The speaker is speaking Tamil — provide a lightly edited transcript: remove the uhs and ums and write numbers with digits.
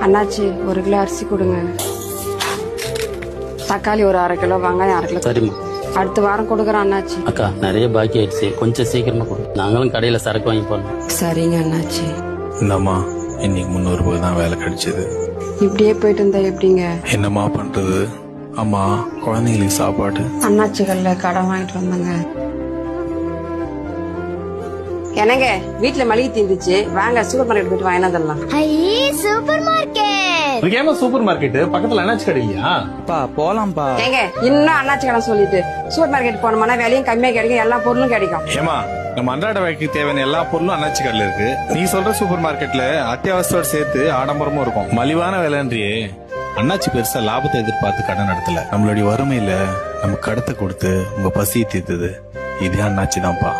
அண்ணாச்சி 1 கிலோ அரிசி கொடுங்க. தக்காளி ஒரு 1/2 கிலோ, வெங்காயம் 1/2 கிலோ. சரிம்மா. அடுத்த வாரம் கொடுக்குறேன் அண்ணாச்சி. அக்கா நிறைய பாக்கி ஆயிடுச்சு, கொஞ்சம் சீக்கிரமா கொடு. நாங்களும் கடையில சரக்கு வாங்கி போடணும். சரிங்க அண்ணாச்சி. இந்தம்மா இன்னைக்கு 300 ரூபாய் தான் வேலை கிடைச்சது. இப்படியே போயிட்டு இருந்தா எப்படிங்க? என்னம்மா பண்றது? அம்மா குழந்தைங்களுக்கு சாப்பாடு. அண்ணாச்சிகள்ல கடன் வாங்கிட்டு வந்தாங்க. என்னங்க வீட்டுல மளிகை தீர்ந்துச்சு, வாங்க சூப்பர் மார்க்கெட் போயிட்டு வாங்கினா தரலாம். சூப்பர் மார்க்கெட் ஏமா சூப்பர் மார்க்கெட் பக்கத்துல அண்ணாச்சி கடை இல்லையா? போலாம்ப்பா. ஏங்க இன்னும் அண்ணாச்சி கடன் சொல்லிட்டு சூப்பர் மார்க்கெட் போனோம்னா விலையும் கம்மியா கிடைக்கும், எல்லா பொருளும் கிடைக்கும். ஏமா நம்ம அன்றாட வாழ்க்கைக்கு தேவையான எல்லா பொருளும் அண்ணாச்சி கடையில இருக்கு. நீ சொல்ற சூப்பர் மார்க்கெட்ல அத்தியாவசியோட சேர்த்து ஆடம்பரமும் இருக்கும். மலிவான விலைன்றியே. அண்ணாச்சி பெருசா லாபத்தை எதிர்பார்த்து கடன் நடத்தல. நம்மளுடைய வறுமையில நம்ம கடத்தை கொடுத்து உங்க பசியை தீர்த்தது இதே அண்ணாச்சி தான்ப்பா.